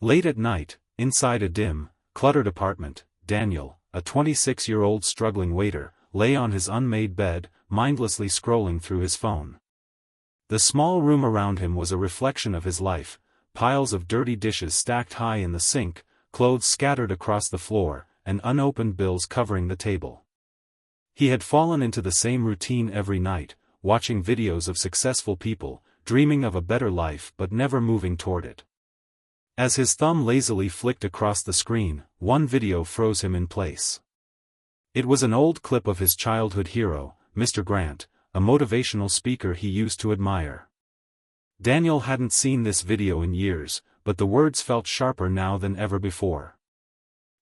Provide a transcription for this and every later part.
Late at night, inside a dim, cluttered apartment, Daniel, a 26-year-old struggling waiter, lay on his unmade bed, mindlessly scrolling through his phone. The small room around him was a reflection of his life, piles of dirty dishes stacked high in the sink, clothes scattered across the floor, and unopened bills covering the table. He had fallen into the same routine every night, watching videos of successful people, dreaming of a better life but never moving toward it. As his thumb lazily flicked across the screen, one video froze him in place. It was an old clip of his childhood hero, Mr. Grant, a motivational speaker he used to admire. Daniel hadn't seen this video in years, but the words felt sharper now than ever before.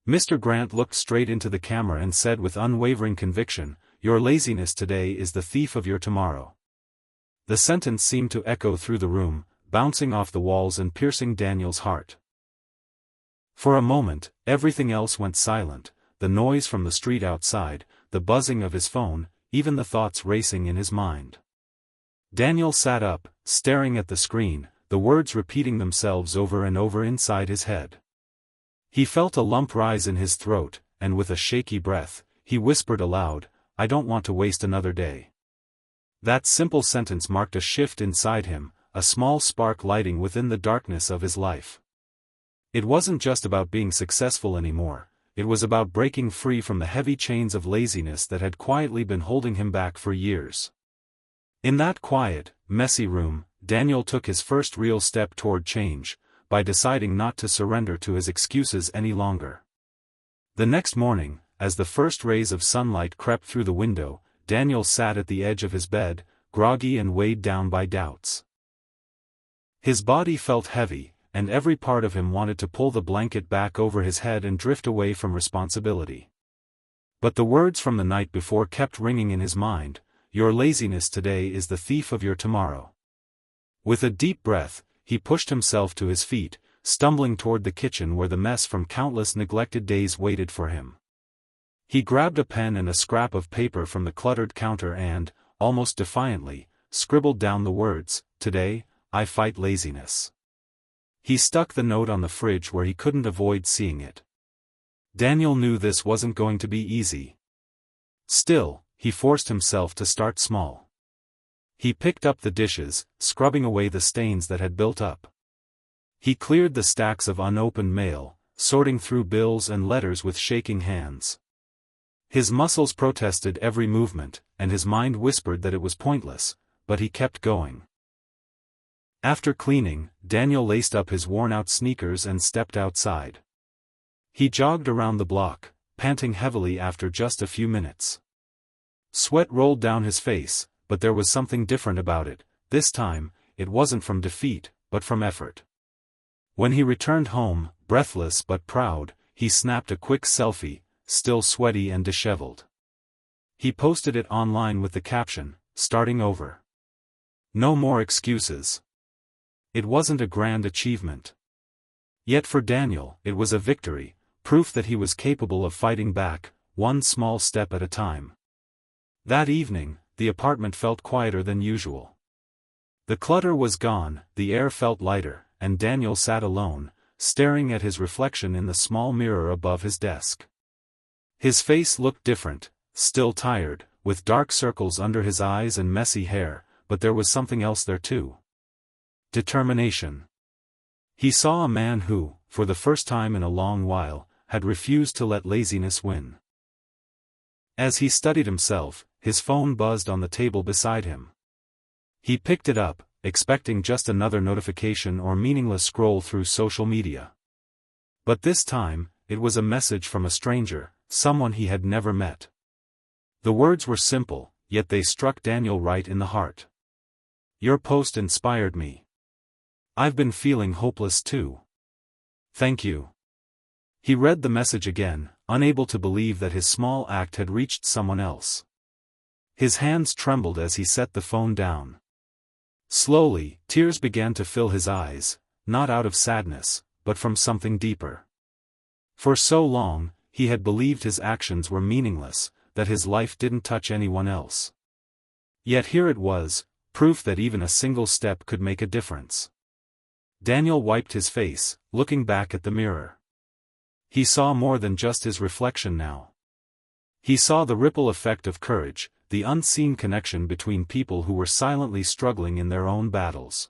Mr. Grant looked straight into the camera and said with unwavering conviction, "Your laziness today is the thief of your tomorrow." The sentence seemed to echo through the room, bouncing off the walls and piercing Daniel's heart. For a moment, everything else went silent, the noise from the street outside, the buzzing of his phone, even the thoughts racing in his mind. Daniel sat up, staring at the screen, the words repeating themselves over and over inside his head. He felt a lump rise in his throat, and with a shaky breath, he whispered aloud, "I don't want to waste another day." That simple sentence marked a shift inside him, a small spark lighting within the darkness of his life. It wasn't just about being successful anymore, it was about breaking free from the heavy chains of laziness that had quietly been holding him back for years. In that quiet, messy room, Daniel took his first real step toward change, by deciding not to surrender to his excuses any longer. The next morning, as the first rays of sunlight crept through the window, Daniel sat at the edge of his bed, groggy and weighed down by doubts. His body felt heavy, and every part of him wanted to pull the blanket back over his head and drift away from responsibility. But the words from the night before kept ringing in his mind, "Your laziness today is the thief of your tomorrow." With a deep breath, he pushed himself to his feet, stumbling toward the kitchen where the mess from countless neglected days waited for him. He grabbed a pen and a scrap of paper from the cluttered counter and, almost defiantly, scribbled down the words, "Today, I fight laziness." He stuck the note on the fridge where he couldn't avoid seeing it. Daniel knew this wasn't going to be easy. Still, he forced himself to start small. He picked up the dishes, scrubbing away the stains that had built up. He cleared the stacks of unopened mail, sorting through bills and letters with shaking hands. His muscles protested every movement, and his mind whispered that it was pointless, but he kept going. After cleaning, Daniel laced up his worn-out sneakers and stepped outside. He jogged around the block, panting heavily after just a few minutes. Sweat rolled down his face, but there was something different about it. This time, it wasn't from defeat, but from effort. When he returned home, breathless but proud, he snapped a quick selfie, still sweaty and disheveled. He posted it online with the caption, "Starting over. No more excuses." It wasn't a grand achievement. Yet for Daniel, it was a victory, proof that he was capable of fighting back, one small step at a time. That evening, the apartment felt quieter than usual. The clutter was gone, the air felt lighter, and Daniel sat alone, staring at his reflection in the small mirror above his desk. His face looked different, still tired, with dark circles under his eyes and messy hair, but there was something else there too. Determination. He saw a man who, for the first time in a long while, had refused to let laziness win. As he studied himself, his phone buzzed on the table beside him. He picked it up, expecting just another notification or meaningless scroll through social media. But this time, it was a message from a stranger, someone he had never met. The words were simple, yet they struck Daniel right in the heart. "Your post inspired me. I've been feeling hopeless too. Thank you." He read the message again, unable to believe that his small act had reached someone else. His hands trembled as he set the phone down. Slowly, tears began to fill his eyes, not out of sadness, but from something deeper. For so long, he had believed his actions were meaningless, that his life didn't touch anyone else. Yet here it was, proof that even a single step could make a difference. Daniel wiped his face, looking back at the mirror. He saw more than just his reflection now. He saw the ripple effect of courage, the unseen connection between people who were silently struggling in their own battles.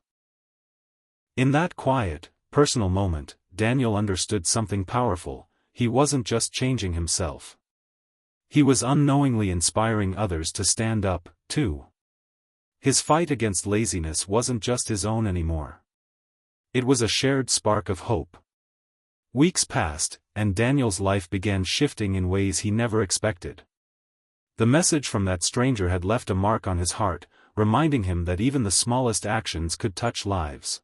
In that quiet, personal moment, Daniel understood something powerful. He wasn't just changing himself. He was unknowingly inspiring others to stand up, too. His fight against laziness wasn't just his own anymore. It was a shared spark of hope. Weeks passed, and Daniel's life began shifting in ways he never expected. The message from that stranger had left a mark on his heart, reminding him that even the smallest actions could touch lives.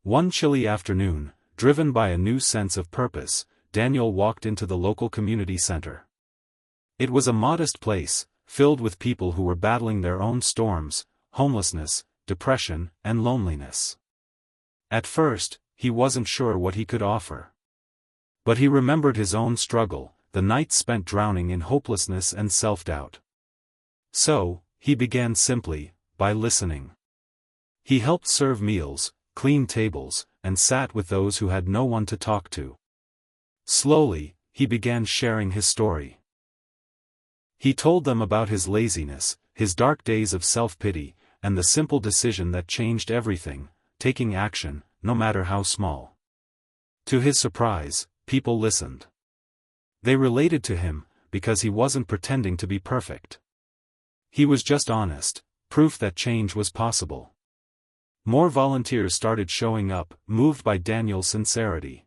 One chilly afternoon, driven by a new sense of purpose, Daniel walked into the local community center. It was a modest place, filled with people who were battling their own storms, homelessness, depression, and loneliness. At first, he wasn't sure what he could offer. But he remembered his own struggle, the nights spent drowning in hopelessness and self-doubt. So, he began simply, by listening. He helped serve meals, cleaned tables, and sat with those who had no one to talk to. Slowly, he began sharing his story. He told them about his laziness, his dark days of self-pity, and the simple decision that changed everything, taking action, no matter how small. To his surprise, people listened. They related to him, because he wasn't pretending to be perfect. He was just honest, proof that change was possible. More volunteers started showing up, moved by Daniel's sincerity.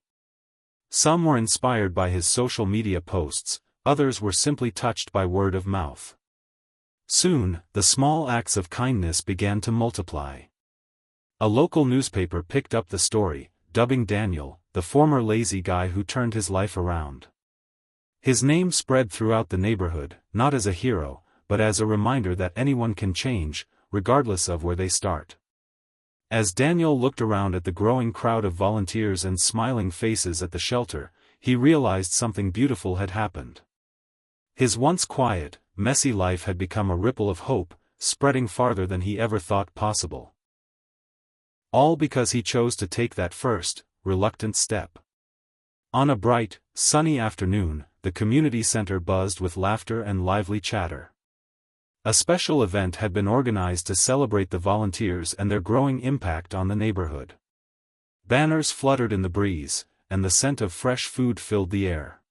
Some were inspired by his social media posts, others were simply touched by word of mouth. Soon, the small acts of kindness began to multiply. A local newspaper picked up the story, dubbing Daniel, the former lazy guy who turned his life around. His name spread throughout the neighborhood, not as a hero, but as a reminder that anyone can change, regardless of where they start. As Daniel looked around at the growing crowd of volunteers and smiling faces at the shelter, he realized something beautiful had happened. His once quiet, messy life had become a ripple of hope, spreading farther than he ever thought possible. All because he chose to take that first, reluctant step. On a bright, sunny afternoon, the community center buzzed with laughter and lively chatter. A special event had been organized to celebrate the volunteers and their growing impact on the neighborhood. Banners fluttered in the breeze, and the scent of fresh food filled the air.